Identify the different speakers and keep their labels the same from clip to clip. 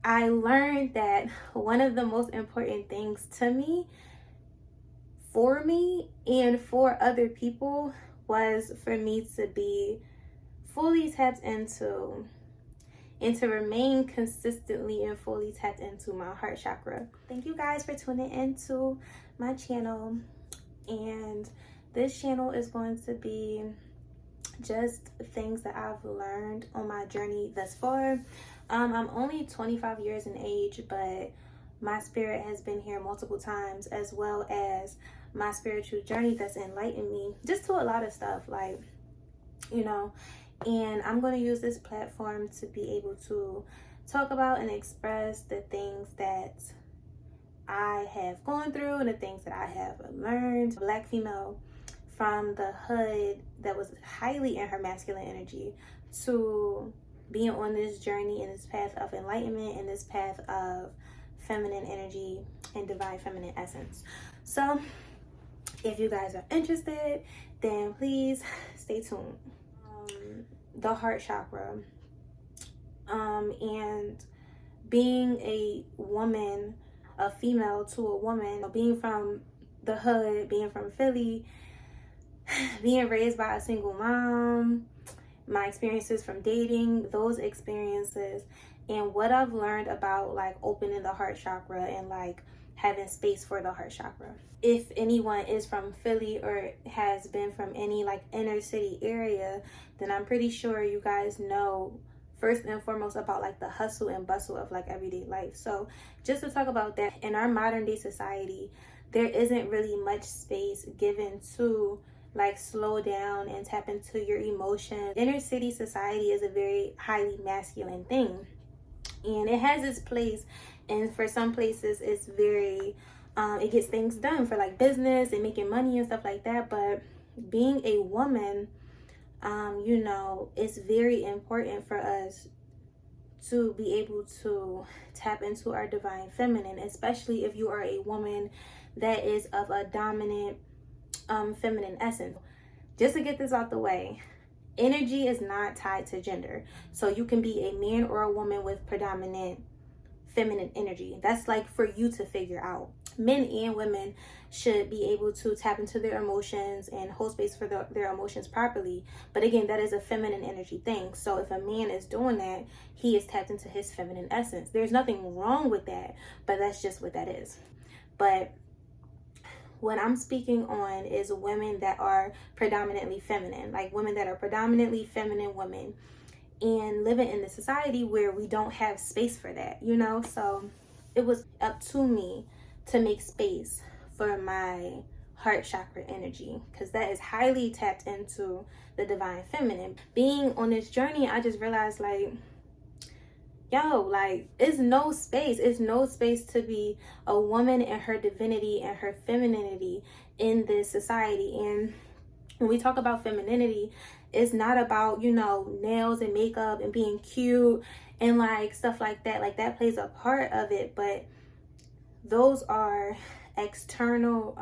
Speaker 1: I learned that one of the most important things to me, for me, and for other people was for me to be fully tapped into and to remain consistently and fully tapped into my heart chakra. Thank you guys for tuning into my channel. And this channel is going to be just things that I've learned on my journey thus far. I'm only 25 years in age, but my spirit has been here multiple times, as well as my spiritual journey that's enlightened me just to a lot of stuff, like, you know. And I'm going to use this platform to be able to talk about and express the things that I have gone through and the things that I have learned. Black female from the hood that was highly in her masculine energy to being on this journey and this path of enlightenment and this path of feminine energy and divine feminine essence. So if you guys are interested, then please stay tuned. The heart chakra, and being a woman, a female to a woman, being from the hood, being from Philly, being raised by a single mom, my experiences from dating, those experiences, and what I've learned about like opening the heart chakra and like having space for the heart chakra. If anyone is from Philly or has been from any like inner city area, then I'm pretty sure you guys know first and foremost about like the hustle and bustle of like everyday life. So just to talk about that, in our modern day society, there isn't really much space given to like slow down and tap into your emotions. Inner city society is a very highly masculine thing, and it has its place, and for some places it's very it gets things done for like business and making money and stuff like that. But being a woman, you know, it's very important for us to be able to tap into our divine feminine, especially if you are a woman that is of a dominant feminine essence. Just to get this out the way, energy is not tied to gender. So you can be a man or a woman with predominant feminine energy. That's like for you to figure out. Men and women should be able to tap into their emotions and hold space for their emotions properly. But again, that is a feminine energy thing. So if a man is doing that, he is tapped into his feminine essence. There's nothing wrong with that, but that's just what that is. But what I'm speaking on is women that are predominantly feminine, like women that are predominantly feminine women and living in the society where we don't have space for that, you know? So it was up to me to make space for my heart chakra energy, because that is highly tapped into the divine feminine. Being on this journey, I just realized like, yo, like it's no space to be a woman and her divinity and her femininity in this society. And when we talk about femininity, it's not about, you know, nails and makeup and being cute and like stuff like that. Like that plays a part of it, but those are external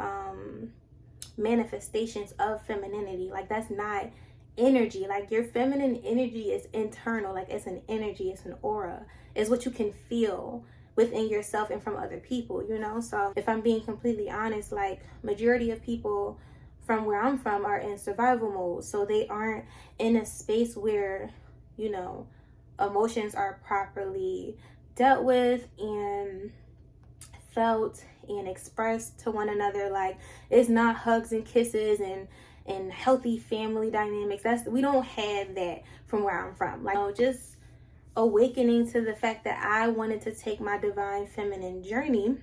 Speaker 1: manifestations of femininity. Like that's not energy. Like your feminine energy is internal. Like it's an energy, it's an aura, it's what you can feel within yourself and from other people, you know? So if I'm being completely honest, like majority of people from where I'm from are in survival mode. So they aren't in a space where, you know, emotions are properly dealt with and felt and expressed to one another. Like it's not hugs and kisses and healthy family dynamics. We don't have that from where I'm from. Like, you know, just awakening to the fact that I wanted to take my divine feminine journey,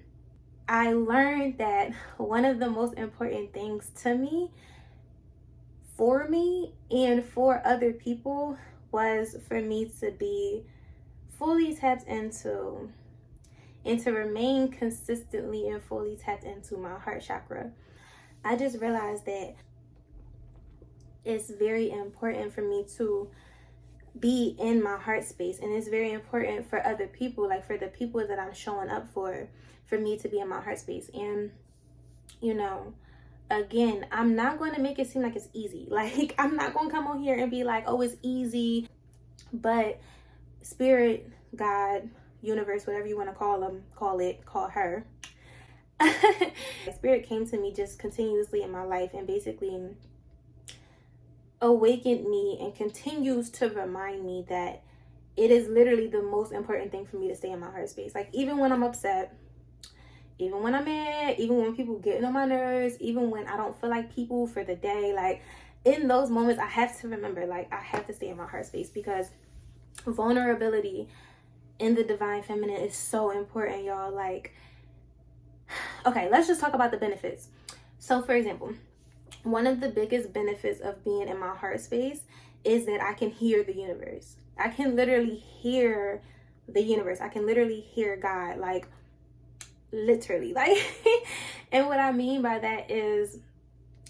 Speaker 1: I learned that one of the most important things to me, for me, and for other people was for me to be fully tapped into and to remain consistently and fully tapped into my heart chakra. I just realized that it's very important for me to be in my heart space, and it's very important for other people, like for the people that I'm showing up for me to be in my heart space. And you know, again, I'm not going to make it seem like it's easy. Like I'm not going to come on here and be like, oh, it's easy. But spirit, God, universe, whatever you want to call them, call her. Spirit came to me just continuously in my life and basically awakened me and continues to remind me that it is literally the most important thing for me to stay in my heart space. Like, even when I'm upset, even when I'm mad, even when people get on my nerves, even when I don't feel like people for the day, like, in those moments, I have to remember, like, I have to stay in my heart space, because vulnerability in the divine feminine is so important, y'all. Like, okay, let's just talk about the benefits. So, for example, one of the biggest benefits of being in my heart space is that I can hear the universe. I can literally hear the universe. I can literally hear God, like, literally, like. And what I mean by that is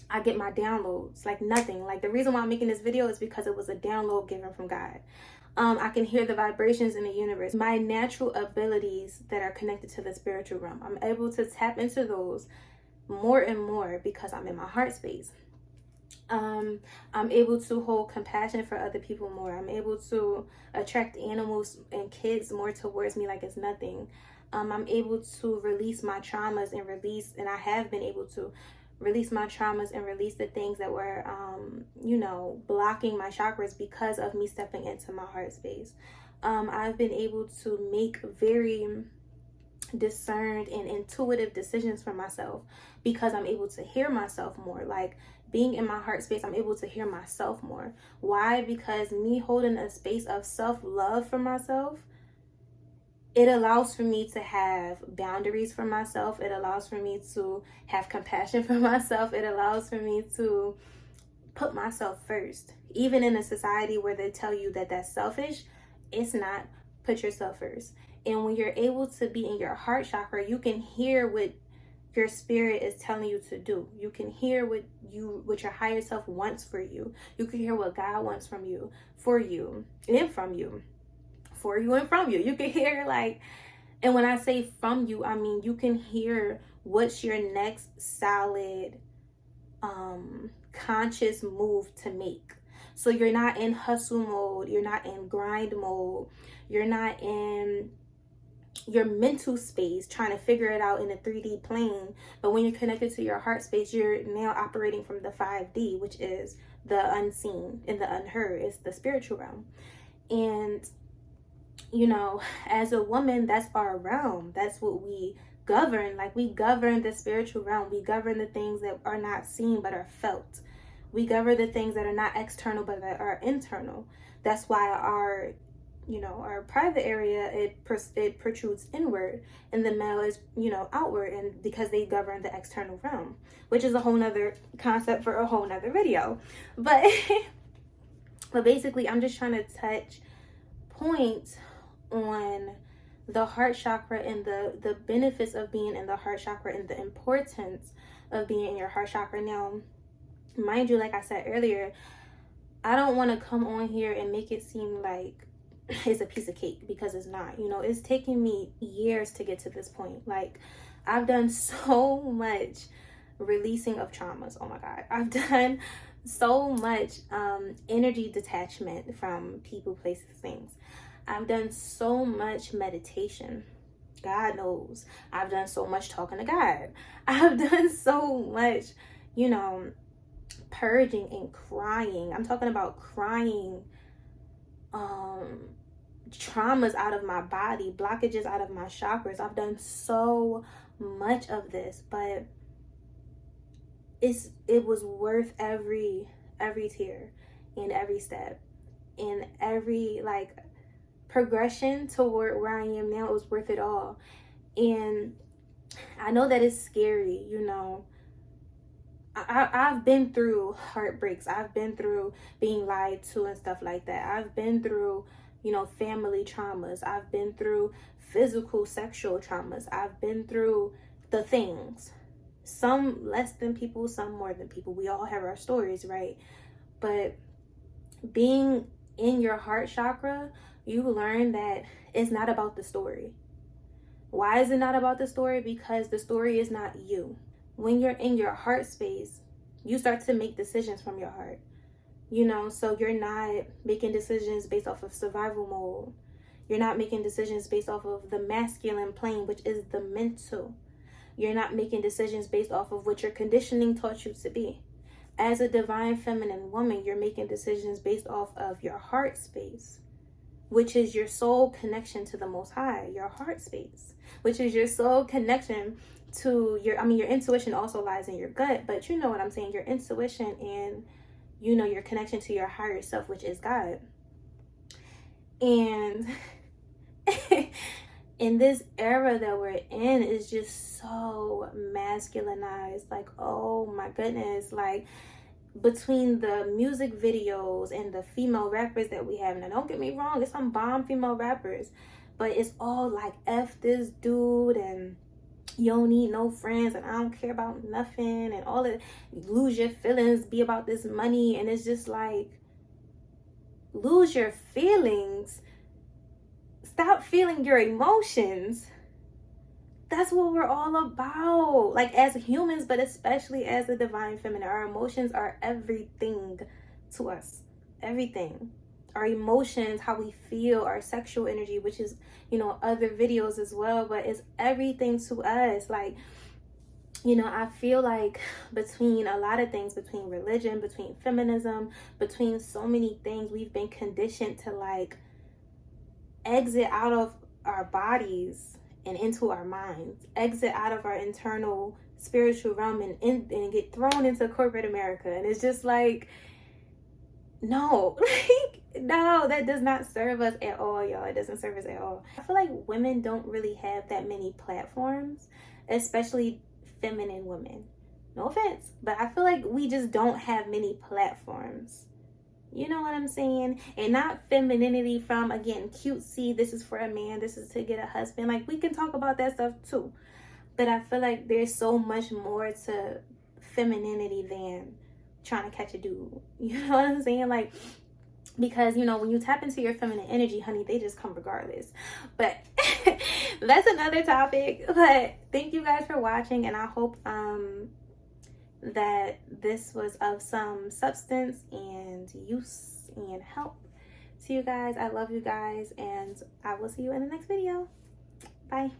Speaker 1: I get my downloads like nothing. Like, the reason why I'm making this video is because it was a download given from God. I can hear the vibrations in the universe. My natural abilities that are connected to the spiritual realm, I'm able to tap into those more and more because I'm in my heart space. I'm able to hold compassion for other people more. I'm able to attract animals and kids more towards me like it's nothing. I'm able to release my traumas and I have been able to release my traumas and release the things that were, blocking my chakras because of me stepping into my heart space. I've been able to make very discerned and intuitive decisions for myself because I'm able to hear myself more. Like, being in my heart space, I'm able to hear myself more. Why? Because me holding a space of self-love for myself, it allows for me to have boundaries for myself. It allows for me to have compassion for myself. It allows for me to put myself first. Even in a society where they tell you that that's selfish, it's not. Put yourself first. And when you're able to be in your heart chakra, you can hear what your spirit is telling you to do. You can hear what your higher self wants for you. You can hear what God wants from you, for you, and from you. For you and from you. You can hear, like, and when I say from you, I mean you can hear what's your next solid conscious move to make. So you're not in hustle mode, you're not in grind mode, you're not in your mental space trying to figure it out in a 3D plane. But when you're connected to your heart space, you're now operating from the 5D, which is the unseen and the unheard. It's the spiritual realm. And as a woman, that's our realm. That's what we govern. Like, we govern the spiritual realm. We govern the things that are not seen but are felt. We govern the things that are not external but that are internal. That's why our private area, it protrudes inward, and the male is, outward, and because they govern the external realm, which is a whole nother concept for a whole nother video. But basically, I'm just trying to touch points on the heart chakra and the benefits of being in the heart chakra and the importance of being in your heart chakra. Now, mind you, like I said earlier, I don't want to come on here and make it seem like it's a piece of cake, because it's not. It's taken me years to get to this point. Like, I've done so much releasing of traumas. Oh my God. I've done so much energy detachment from people, places, things. I've done so much meditation. God knows. I've done so much talking to God. I've done so much, purging and crying. I'm talking about crying traumas out of my body, blockages out of my chakras. I've done so much of this, but it was worth every tear and every step and every progression toward where I am now. It was worth it all. And I know that it's scary, I've been through heartbreaks. I've been through being lied to and stuff like that. I've been through, family traumas. I've been through physical, sexual traumas. I've been through the things. Some less than people, some more than people. We all have our stories, right? But being in your heart chakra, you learn that it's not about the story. Why is it not about the story? Because the story is not you. When you're in your heart space, you start to make decisions from your heart. So you're not making decisions based off of survival mode. You're not making decisions based off of the masculine plane, which is the mental. You're not making decisions based off of what your conditioning taught you to be. As a divine feminine woman, you're making decisions based off of your heart space, which is your soul connection to the Most High, your heart space, which is your soul connection to your intuition also lies in your gut, but you know what I'm saying, your intuition and, you know, your connection to your higher self, which is God. And in this era that we're in is just so masculinized. Like, oh my goodness, like between the music videos and the female rappers that we have, now don't get me wrong, it's some bomb female rappers, but it's all like F this dude and you don't need no friends and I don't care about nothing and all that, lose your feelings, be about this money. And it's just like, lose your feelings, stop feeling your emotions. That's what we're all about, like as humans, but especially as the divine feminine. Our emotions are everything to us, everything. Our emotions, how we feel, our sexual energy, which is, you know, other videos as well, but it's everything to us. Like, you know, I feel like between a lot of things, between religion, between feminism, between so many things, we've been conditioned to like exit out of our bodies and into our minds, exit out of our internal spiritual realm and get thrown into corporate America. And it's just like, no, like, no, that does not serve us at all, y'all. It doesn't serve us at all. I feel like women don't really have that many platforms, especially feminine women. No offense, but I feel like we just don't have many platforms. You know what I'm saying? And not femininity from, again, cutesy, this is for a man, this is to get a husband. Like, we can talk about that stuff too. But I feel like there's so much more to femininity than trying to catch a dude. You know what I'm saying? Like, because, you know, when you tap into your feminine energy, honey, they just come regardless. But that's another topic. But thank you guys for watching, and I hope that this was of some substance and use and help to you guys. I love you guys, and I will see you in the next video. Bye.